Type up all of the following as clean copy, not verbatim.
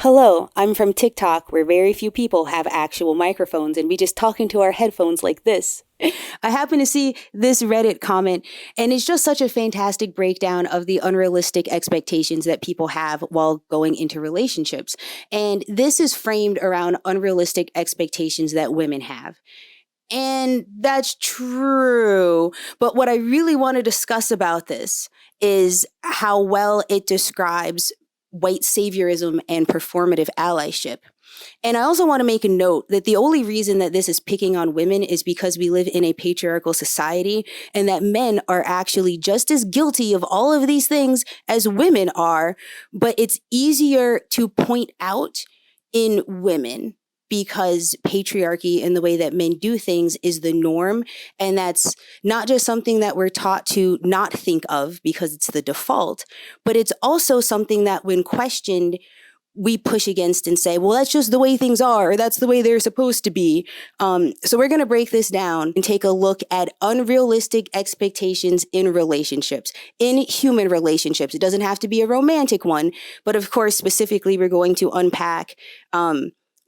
Hello, I'm from TikTok, where very few people have actual microphones and we just talk into our headphones like this. I happen to see this Reddit comment, and it's just such a fantastic breakdown of the unrealistic expectations that people have while going into relationships. And this is framed around unrealistic expectations that women have. And that's true. But what I really want to discuss about this is how well it describes white saviorism and performative allyship. And I also want to make a note that the only reason that this is picking on women is because we live in a patriarchal society and that men are actually just as guilty of all of these things as women are. But it's easier to point out in women because patriarchy and the way that men do things is the norm. And that's not just something that we're taught to not think of because it's the default, but it's also something that when questioned, we push against and say, well, that's just the way things are, or that's the way they're supposed to be. So we're going to break this down and take a look at unrealistic expectations in relationships, in human relationships. It doesn't have to be a romantic one, but of course, specifically, we're going to unpack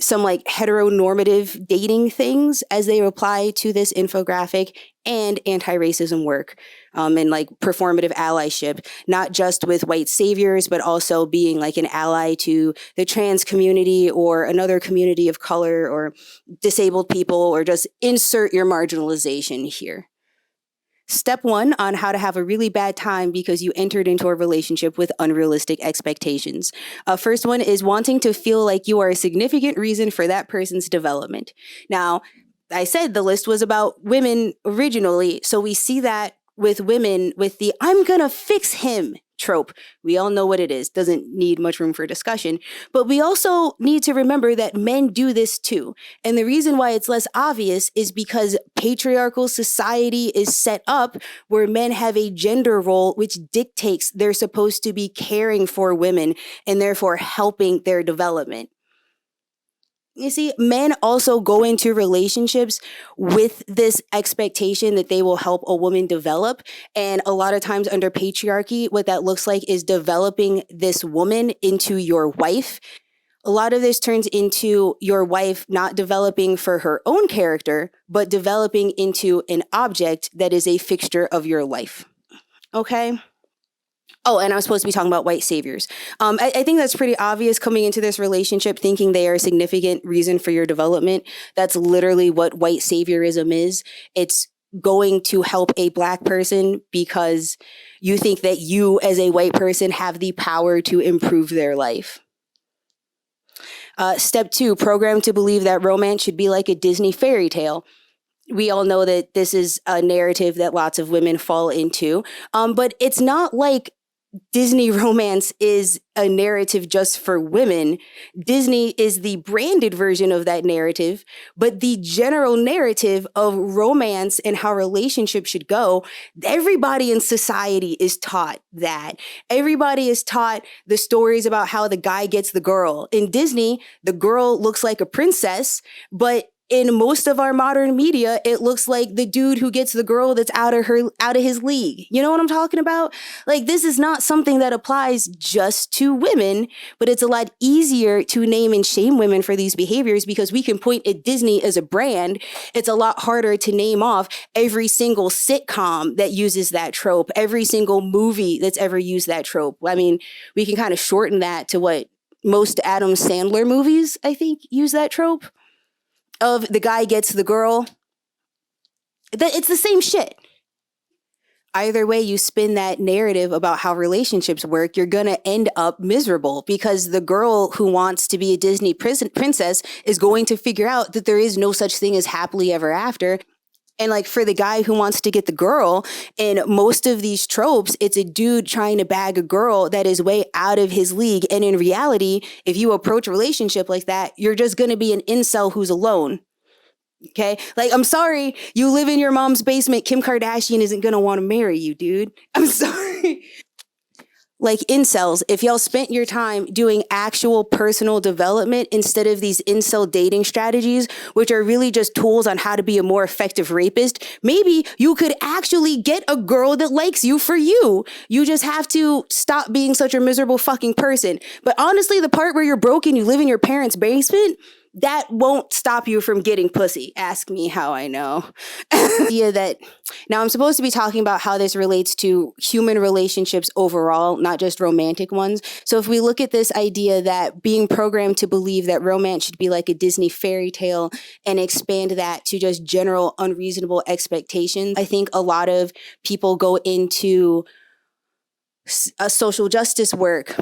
some like heteronormative dating things as they apply to this infographic and anti-racism work and like performative allyship, not just with white saviors, but also being like an ally to the trans community or another community of color or disabled people, or just insert your marginalization here. Step 1 on how to have a really bad time because you entered into a relationship with unrealistic expectations. First one is wanting to feel like you are a significant reason for that person's development. Now, I said the list was about women originally, so we see that with women with the "I'm gonna fix him" trope. We all know what it is. Doesn't need much room for discussion. But we also need to remember that men do this too. And the reason why it's less obvious is because patriarchal society is set up where men have a gender role which dictates they're supposed to be caring for women and therefore helping their development. You see, men also go into relationships with this expectation that they will help a woman develop. And a lot of times under patriarchy, what that looks like is developing this woman into your wife. A lot of this turns into your wife not developing for her own character, but developing into an object that is a fixture of your life. Okay? Oh, and I'm supposed to be talking about white saviors. I think that's pretty obvious coming into this relationship, thinking they are a significant reason for your development. That's literally what white saviorism is. It's going to help a Black person because you think that you as a white person have the power to improve their life. Step 2, program to believe that romance should be like a Disney fairy tale. We all know that this is a narrative that lots of women fall into, but it's not like Disney romance is a narrative just for women. Disney is the branded version of that narrative, but the general narrative of romance and how relationships should go, everybody in society is taught that. Everybody is taught the stories about how the guy gets the girl. In Disney, the girl looks like a princess, but in most of our modern media, it looks like the dude who gets the girl that's out of his league. You know what I'm talking about? Like, this is not something that applies just to women, but it's a lot easier to name and shame women for these behaviors because we can point at Disney as a brand. It's a lot harder to name off every single sitcom that uses that trope, every single movie that's ever used that trope. I mean, we can kind of shorten that to what most Adam Sandler movies, I think, use that trope. Of the guy gets the girl. It's the same shit. Either way you spin that narrative about how relationships work, you're going to end up miserable because the girl who wants to be a Disney princess is going to figure out that there is no such thing as happily ever after. And like for the guy who wants to get the girl, in most of these tropes, it's a dude trying to bag a girl that is way out of his league. And in reality, if you approach a relationship like that, you're just going to be an incel who's alone. Okay? Like, I'm sorry, you live in your mom's basement. Kim Kardashian isn't going to want to marry you, dude. I'm sorry. like incels, if y'all spent your time doing actual personal development instead of these incel dating strategies, which are really just tools on how to be a more effective rapist, maybe you could actually get a girl that likes you for you. You just have to stop being such a miserable fucking person. But honestly, the part where you're broken, you live in your parents' basement, that won't stop you from getting pussy. Ask me how I know. Idea that now I'm supposed to be talking about how this relates to human relationships overall, not just romantic ones. So if we look at this idea that being programmed to believe that romance should be like a Disney fairy tale and expand that to just general unreasonable expectations, I think a lot of people go into a social justice work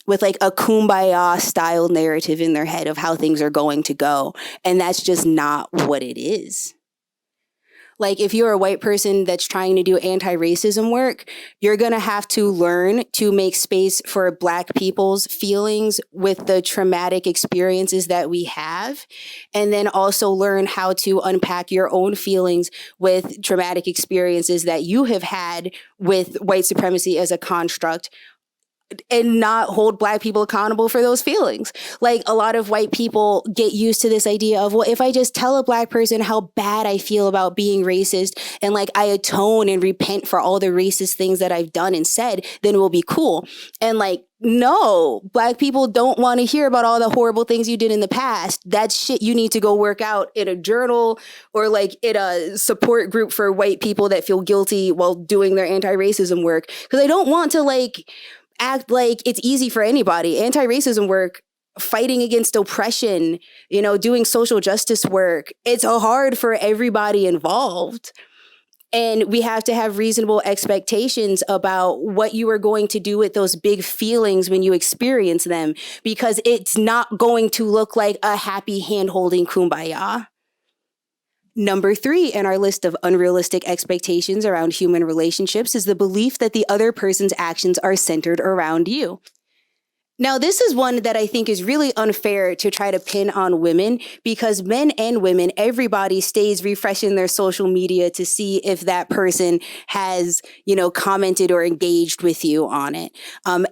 with like a kumbaya style narrative in their head of how things are going to go. And that's just not what it is. Like if you're a white person that's trying to do anti-racism work, you're going to have to learn to make space for Black people's feelings with the traumatic experiences that we have. And then also learn how to unpack your own feelings with traumatic experiences that you have had with white supremacy as a construct, and not hold Black people accountable for those feelings. Like a lot of white people get used to this idea of, well, if I just tell a Black person how bad I feel about being racist and like I atone and repent for all the racist things that I've done and said, then we'll be cool. And like, no, Black people don't want to hear about all the horrible things you did in the past. That's shit you need to go work out in a journal or like in a support group for white people that feel guilty while doing their anti-racism work. Because I don't want to like act like it's easy for anybody. Anti-racism work, fighting against oppression, you know, doing social justice work, it's hard for everybody involved. And we have to have reasonable expectations about what you are going to do with those big feelings when you experience them, because it's not going to look like a happy hand-holding kumbaya. Number 3 in our list of unrealistic expectations around human relationships is the belief that the other person's actions are centered around you. Now, this is one that I think is really unfair to try to pin on women, because men and women, everybody stays refreshing their social media to see if that person has, you know, commented or engaged with you on it.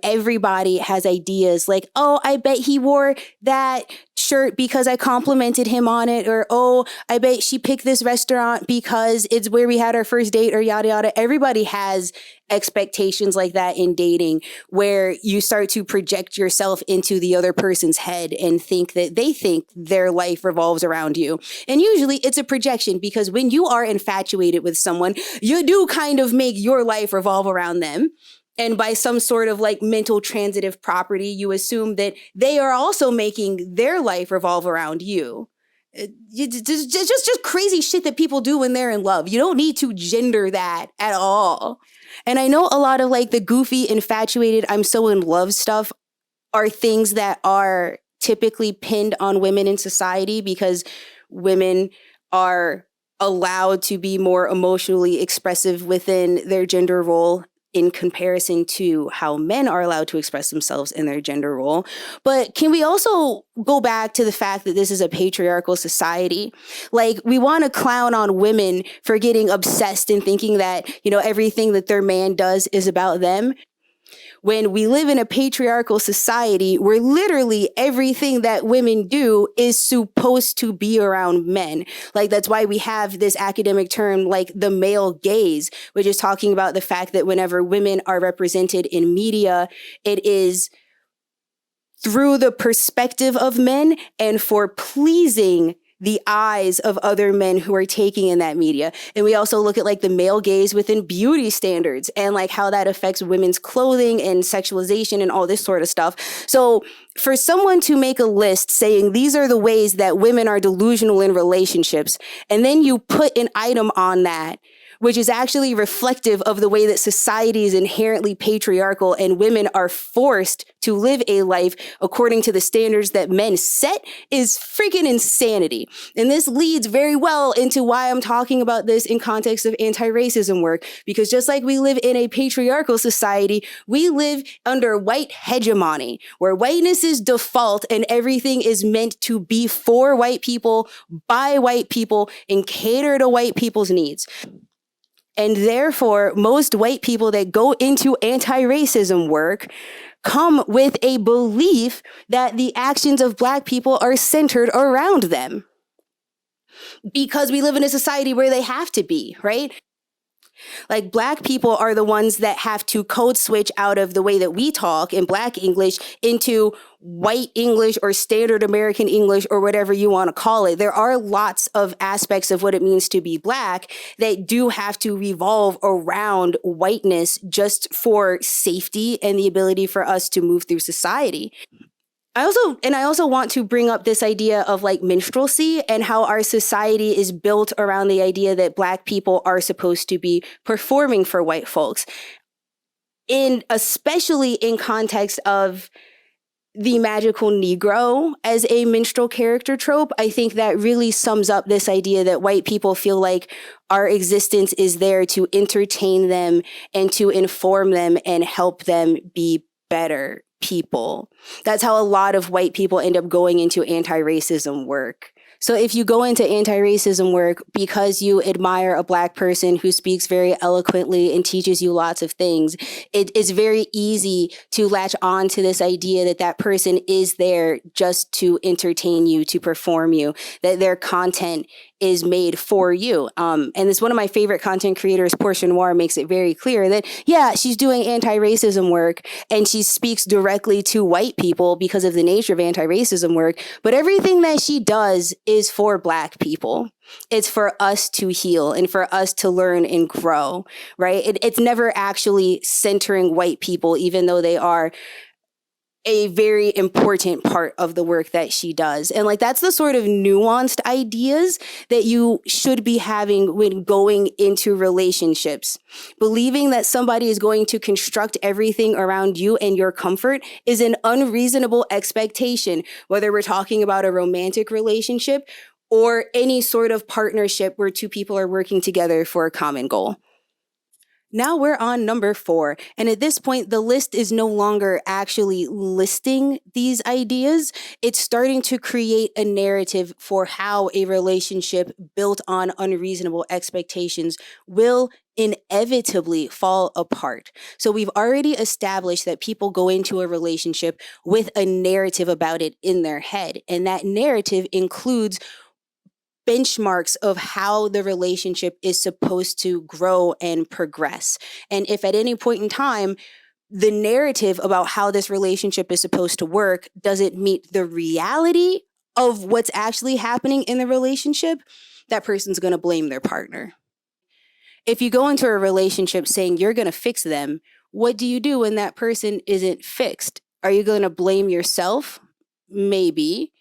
Everybody has ideas like, oh, I bet he wore that shirt because I complimented him on it, or, oh, I bet she picked this restaurant because it's where we had our first date, or yada, yada. Everybody has expectations like that in dating, where you start to project yourself into the other person's head and think that they think their life revolves around you. And usually it's a projection, because when you are infatuated with someone, you do kind of make your life revolve around them. And by some sort of like mental transitive property, you assume that they are also making their life revolve around you. Just crazy shit that people do when they're in love. You don't need to gender that at all. And I know a lot of like the goofy, infatuated, I'm so in love stuff are things that are typically pinned on women in society, because women are allowed to be more emotionally expressive within their gender role in comparison to how men are allowed to express themselves in their gender role. But can we also go back to the fact that this is a patriarchal society? Like, we want to clown on women for getting obsessed and thinking that, you know, everything that their man does is about them, when we live in a patriarchal society where literally everything that women do is supposed to be around men. Like, that's why we have this academic term like the male gaze, which is talking about the fact that whenever women are represented in media, it is through the perspective of men and for pleasing the eyes of other men who are taking in that media. And we also look at like the male gaze within beauty standards and like how that affects women's clothing and sexualization and all this sort of stuff. So for someone to make a list saying these are the ways that women are delusional in relationships, and then you put an item on that which is actually reflective of the way that society is inherently patriarchal and women are forced to live a life according to the standards that men set, is freaking insanity. And this leads very well into why I'm talking about this in context of anti-racism work, because just like we live in a patriarchal society, we live under white hegemony, where whiteness is default and everything is meant to be for white people, by white people, and cater to white people's needs. And therefore, most white people that go into anti-racism work come with a belief that the actions of Black people are centered around them because we live in a society where they have to be, right? Like Black people are the ones that have to code switch out of the way that we talk in Black English into white English or standard American English or whatever you want to call it. There are lots of aspects of what it means to be Black that do have to revolve around whiteness just for safety and the ability for us to move through society. I also want to bring up this idea of like minstrelsy and how our society is built around the idea that Black people are supposed to be performing for white folks. Especially in context of the magical Negro as a minstrel character trope, I think that really sums up this idea that white people feel like our existence is there to entertain them and to inform them and help them be better people. That's how a lot of white people end up going into anti-racism work. So if you go into anti-racism work because you admire a Black person who speaks very eloquently and teaches you lots of things, it is very easy to latch on to this idea that that person is there just to entertain you, to perform you, that their content is made for you. And this one of my favorite content creators, Portia Noir, makes it very clear that, yeah, she's doing anti-racism work and she speaks directly to white people because of the nature of anti-racism work. But everything that she does is for Black people. It's for us to heal and for us to learn and grow, right? It's never actually centering white people, even though they are a very important part of the work that she does. And like, that's the sort of nuanced ideas that you should be having when going into relationships. Believing that somebody is going to construct everything around you and your comfort is an unreasonable expectation, whether we're talking about a romantic relationship or any sort of partnership where two people are working together for a common goal. Now we're on number 4. And at this point, the list is no longer actually listing these ideas. It's starting to create a narrative for how a relationship built on unreasonable expectations will inevitably fall apart. So we've already established that people go into a relationship with a narrative about it in their head. And that narrative includes benchmarks of how the relationship is supposed to grow and progress. And if at any point in time, the narrative about how this relationship is supposed to work doesn't meet the reality of what's actually happening in the relationship, that person's going to blame their partner. If you go into a relationship saying you're going to fix them, what do you do when that person isn't fixed? Are you going to blame yourself? Maybe.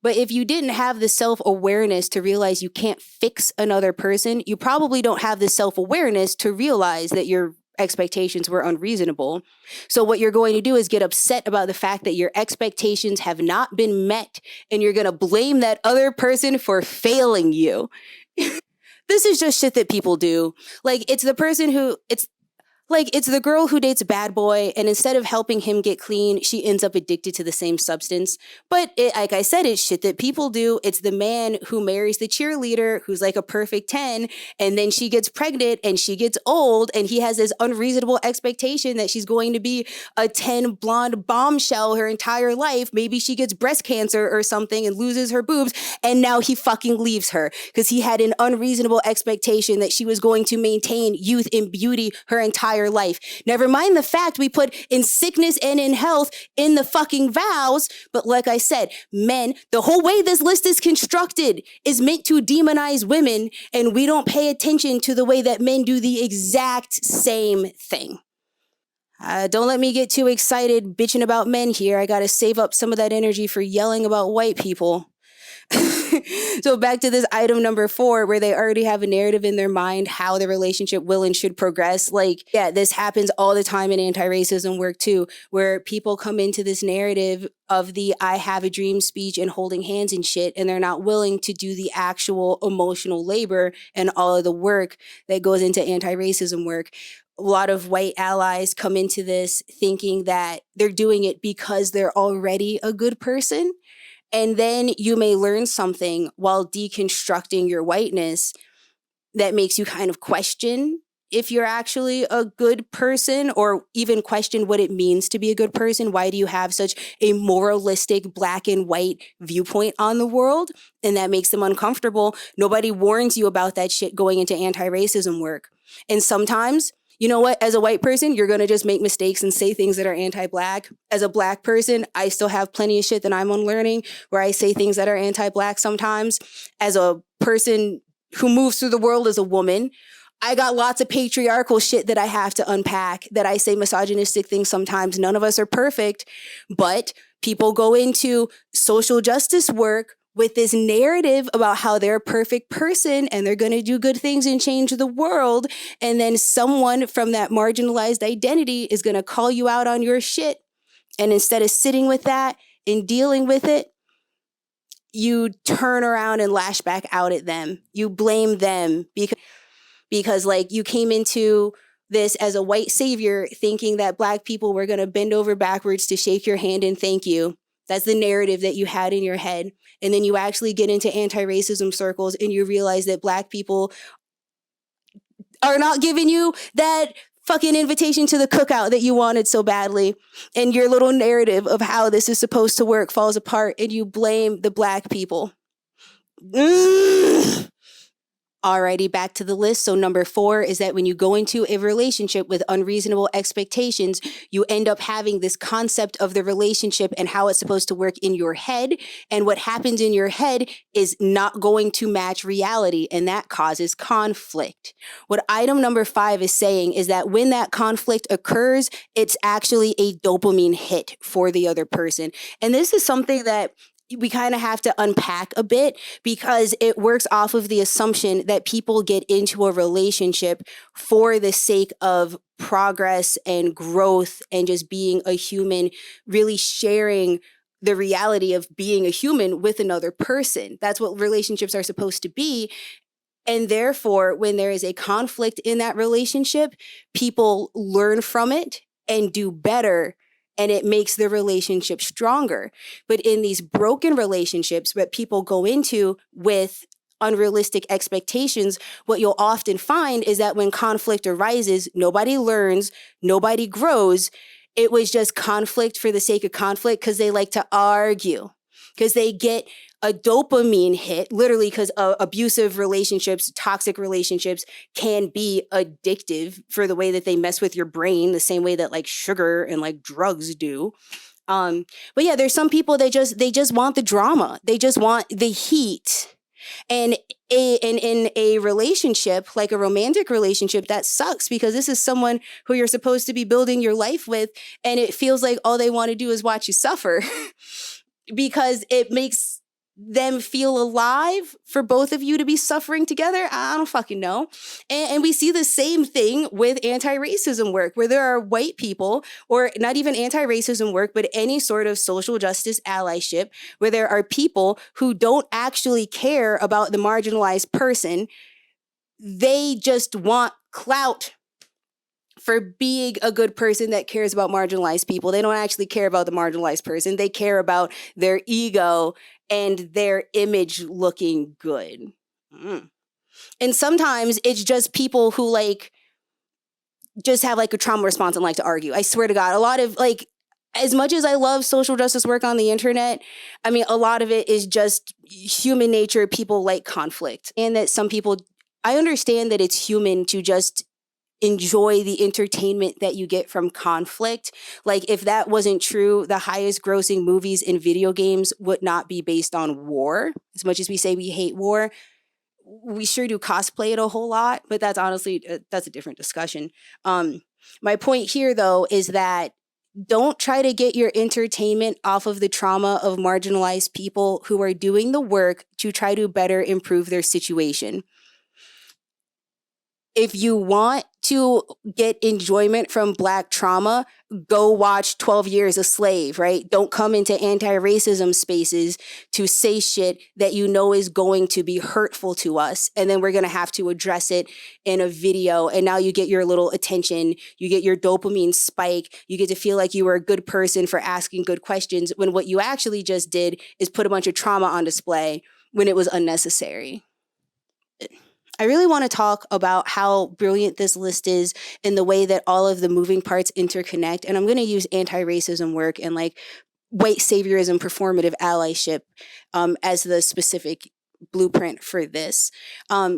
But if you didn't have the self-awareness to realize you can't fix another person, you probably don't have the self-awareness to realize that your expectations were unreasonable. So what you're going to do is get upset about the fact that your expectations have not been met, and you're going to blame that other person for failing you. This is just shit that people do. Like, it's the person who, it's the girl who dates a bad boy, and instead of helping him get clean, she ends up addicted to the same substance. But like I said, it's shit that people do. It's the man who marries the cheerleader who's like a perfect 10, and then she gets pregnant and she gets old, and he has this unreasonable expectation that she's going to be a 10 blonde bombshell her entire life. Maybe she gets breast cancer or something and loses her boobs, and now he fucking leaves her because he had an unreasonable expectation that she was going to maintain youth and beauty her entire life. Never mind the fact we put in sickness and in health in the fucking vows. But like I said, men, the whole way this list is constructed is meant to demonize women, and we don't pay attention to the way that men do the exact same thing. Don't let me get too excited bitching about men here. I gotta save up some of that energy for yelling about white people. So back to this item number 4, where they already have a narrative in their mind how the relationship will and should progress. Like, yeah, this happens all the time in anti-racism work too, where people come into this narrative of the I have a dream speech and holding hands and shit, and they're not willing to do the actual emotional labor and all of the work that goes into anti-racism work. A lot of white allies come into this thinking that they're doing it because they're already a good person. And then you may learn something while deconstructing your whiteness that makes you kind of question if you're actually a good person, or even question what it means to be a good person. Why do you have such a moralistic black and white viewpoint on the world? And that makes them uncomfortable. Nobody warns you about that shit going into anti-racism work. And sometimes, you know what, as a white person, you're going to just make mistakes and say things that are anti-black. As a black person, I still have plenty of shit that I'm unlearning where I say things that are anti-black sometimes. As a person who moves through the world as a woman, I got lots of patriarchal shit that I have to unpack, that I say misogynistic things sometimes. None of us are perfect, but people go into social justice work with this narrative about how they're a perfect person and they're going to do good things and change the world. And then someone from that marginalized identity is going to call you out on your shit. And instead of sitting with that and dealing with it, you turn around and lash back out at them. You blame them because like you came into this as a white savior thinking that black people were going to bend over backwards to shake your hand and thank you. That's the narrative that you had in your head. And then you actually get into anti-racism circles and you realize that black people are not giving you that fucking invitation to the cookout that you wanted so badly. And your little narrative of how this is supposed to work falls apart and you blame the black people. Alrighty, back to the list. So number 4 is that when you go into a relationship with unreasonable expectations, you end up having this concept of the relationship and how it's supposed to work in your head. And what happens in your head is not going to match reality, and that causes conflict. What item number 5 is saying is that when that conflict occurs, it's actually a dopamine hit for the other person. And this is something that we kind of have to unpack a bit because it works off of the assumption that people get into a relationship for the sake of progress and growth and just being a human, really sharing the reality of being a human with another person. That's what relationships are supposed to be. And therefore, when there is a conflict in that relationship, people learn from it and do better, and it makes the relationship stronger. But in these broken relationships that people go into with unrealistic expectations, what you'll often find is that when conflict arises, nobody learns, nobody grows. It was just conflict for the sake of conflict because they like to argue, because they get a dopamine hit, literally, because abusive relationships, toxic relationships can be addictive for the way that they mess with your brain, the same way that like sugar and like drugs do. But yeah, there's some people that they just want the drama. They just want the heat. And in a relationship, like a romantic relationship, that sucks because this is someone who you're supposed to be building your life with. And it feels like all they want to do is watch you suffer because it makes them feel alive for both of you to be suffering together. I don't fucking know. And we see the same thing with anti-racism work, where there are white people, or not even anti-racism work, but any sort of social justice allyship, where there are people who don't actually care about the marginalized person. They just want clout for being a good person that cares about marginalized people. They don't actually care about the marginalized person. They care about their ego and their image looking good. And sometimes it's just people who like just have like a trauma response and like to argue. I swear to God, a lot of like, as much as I love social justice work on the internet, I mean, a lot of it is just human nature. People like conflict, and that some people, I understand that it's human to just enjoy the entertainment that you get from conflict. Like if that wasn't true, the highest grossing movies and video games would not be based on war. As much as we say we hate war, we sure do cosplay it a whole lot, but that's honestly, that's a different discussion. My point here though is that don't try to get your entertainment off of the trauma of marginalized people who are doing the work to try to better improve their situation. If you want to get enjoyment from Black trauma, go watch 12 Years a Slave, right? Don't come into anti-racism spaces to say shit that you know is going to be hurtful to us. And then we're going to have to address it in a video. And now you get your little attention. You get your dopamine spike. You get to feel like you were a good person for asking good questions when what you actually just did is put a bunch of trauma on display when it was unnecessary. I really want to talk about how brilliant this list is in the way that all of the moving parts interconnect. And I'm going to use anti-racism work and like white saviorism, performative allyship as the specific blueprint for this.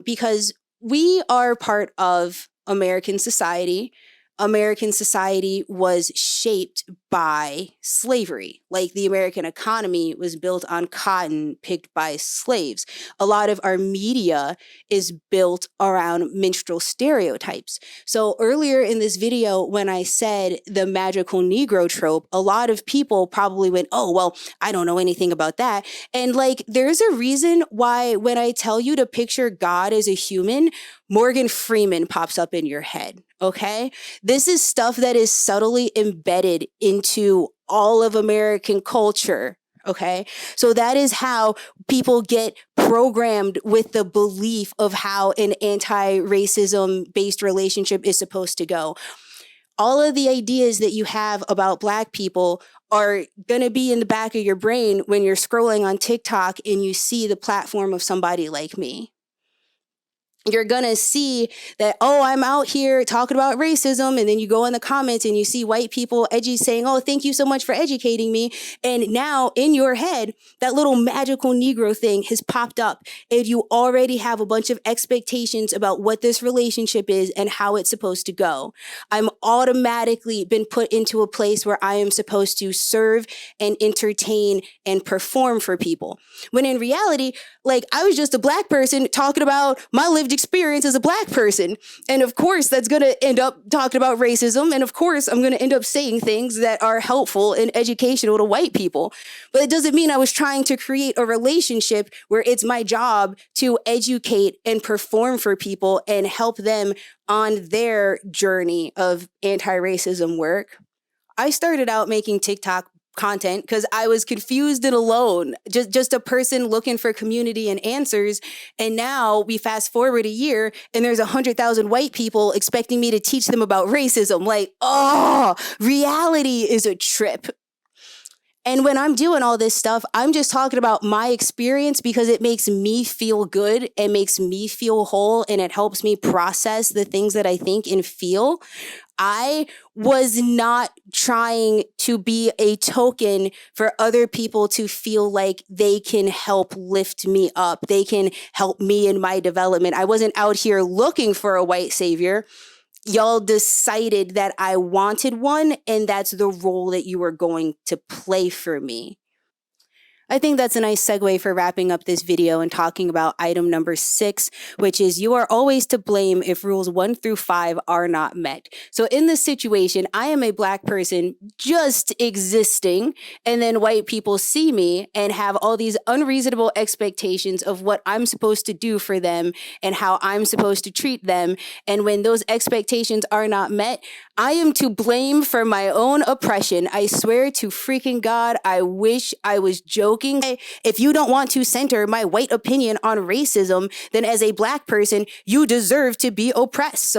Because we are part of American society. American society was shaped by slavery. Like the American economy was built on cotton picked by slaves. A lot of our media is built around minstrel stereotypes. So earlier in this video, when I said the magical Negro trope, a lot of people probably went, oh, well, I don't know anything about that. And like, there's a reason why when I tell you to picture God as a human, Morgan Freeman pops up in your head, okay? This is stuff that is subtly embedded into all of American culture, okay? So that is how people get programmed with the belief of how an anti-racism based relationship is supposed to go. All of the ideas that you have about Black people are going to be in the back of your brain when you're scrolling on TikTok and you see the platform of somebody like me. You're going to see that, oh, I'm out here talking about racism. And then you go in the comments and you see white people edgy saying, oh, thank you so much for educating me. And now in your head, that little magical Negro thing has popped up. And you already have a bunch of expectations about what this relationship is and how it's supposed to go. I'm automatically been put into a place where I am supposed to serve and entertain and perform for people. When in reality, like I was just a Black person talking about my lived experience as a Black person. And of course, that's going to end up talking about racism. And of course, I'm going to end up saying things that are helpful and educational to white people. But it doesn't mean I was trying to create a relationship where it's my job to educate and perform for people and help them on their journey of anti-racism work. I started out making TikTok content because I was confused and alone, just a person looking for community and answers. And now we fast forward a year and there's 100,000 white people expecting me to teach them about racism. Like, oh, reality is a trip. And when I'm doing all this stuff, I'm just talking about my experience because it makes me feel good. It makes me feel whole and it helps me process the things that I think and feel. I was not trying to be a token for other people to feel like they can help lift me up. They can help me in my development. I wasn't out here looking for a white savior. Y'all decided that I wanted one, and that's the role that you were going to play for me. I think that's a nice segue for wrapping up this video and talking about item number 6, which is you are always to blame if rules 1 through 5 are not met. So in this situation, I am a Black person just existing, and then white people see me and have all these unreasonable expectations of what I'm supposed to do for them and how I'm supposed to treat them. And when those expectations are not met, I am to blame for my own oppression. I swear to freaking God, I wish I was joking. If you don't want to center my white opinion on racism, then as a Black person, you deserve to be oppressed.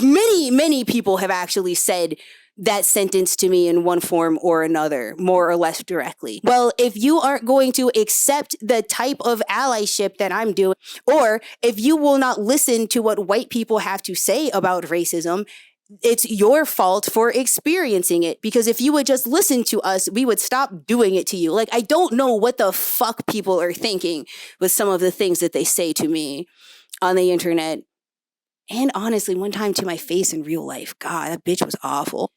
Many people have actually said that sentence to me in one form or another, more or less directly. Well, if you aren't going to accept the type of allyship that I'm doing, or if you will not listen to what white people have to say about racism, it's your fault for experiencing it. Because if you would just listen to us, we would stop doing it to you. Like, I don't know what the fuck people are thinking with some of the things that they say to me on the internet. And honestly, one time to my face in real life. God, that bitch was awful.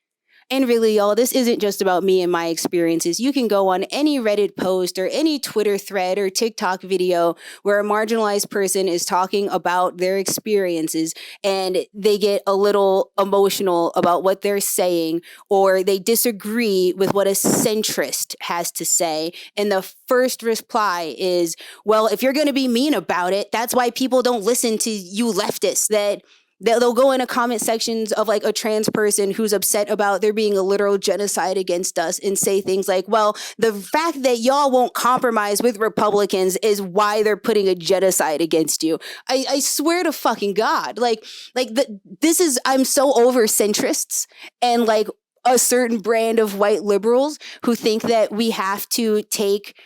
And really, y'all, this isn't just about me and my experiences. You can go on any Reddit post or any Twitter thread or TikTok video where a marginalized person is talking about their experiences and they get a little emotional about what they're saying, or they disagree with what a centrist has to say. And the first reply is, well, if you're going to be mean about it, that's why people don't listen to you leftists. They'll go into comment sections of like a trans person who's upset about there being a literal genocide against us and say things like, well, the fact that y'all won't compromise with Republicans is why they're putting a genocide against you. I swear to fucking God, I'm so over centrists and like a certain brand of white liberals who think that we have to take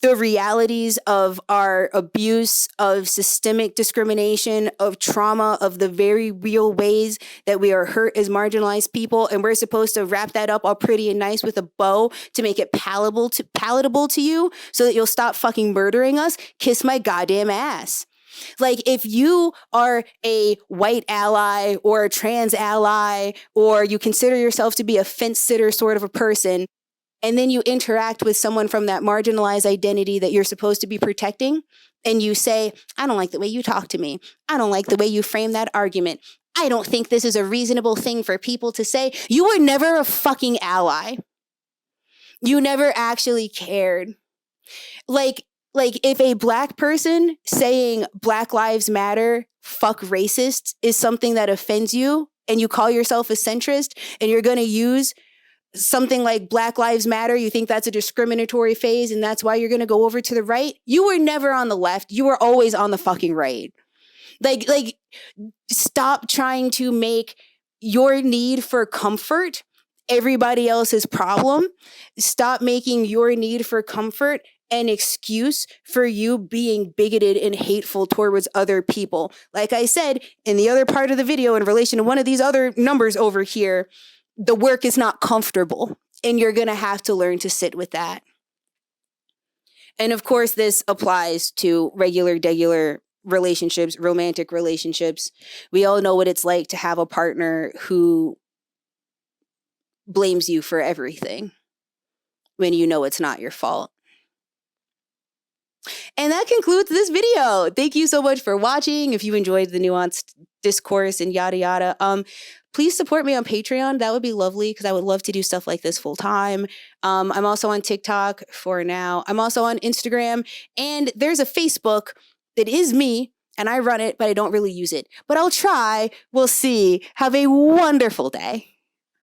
the realities of our abuse, of systemic discrimination, of trauma, of the very real ways that we are hurt as marginalized people. And we're supposed to wrap that up all pretty and nice with a bow to make it palatable to you so that you'll stop fucking murdering us. Kiss my goddamn ass. Like, if you are a white ally or a trans ally, or you consider yourself to be a fence sitter sort of a person, and then you interact with someone from that marginalized identity that you're supposed to be protecting, and you say, I don't like the way you talk to me. I don't like the way you frame that argument. I don't think this is a reasonable thing for people to say. You were never a fucking ally. You never actually cared. Like if a Black person saying Black Lives Matter, fuck racists, is something that offends you, and you call yourself a centrist, and you're going to use something like Black Lives Matter, you think that's a discriminatory phase and that's why you're going to go over to the right, you were never on the left. You were always on the fucking right. Like stop trying to make your need for comfort everybody else's problem. Stop making your need for comfort an excuse for you being bigoted and hateful towards other people. Like I said in the other part of the video in relation to one of these other numbers over here, the work is not comfortable, and you're going to have to learn to sit with that. And of course, this applies to regular relationships, romantic relationships. We all know what it's like to have a partner who blames you for everything when you know it's not your fault. And that concludes this video. Thank you so much for watching. If you enjoyed the nuanced discourse and yada yada, please support me on Patreon. That would be lovely because I would love to do stuff like this full time. I'm also on TikTok for now. I'm also on Instagram, and there's a Facebook that is me, and I run it, but I don't really use it. But I'll try. We'll see. Have a wonderful day.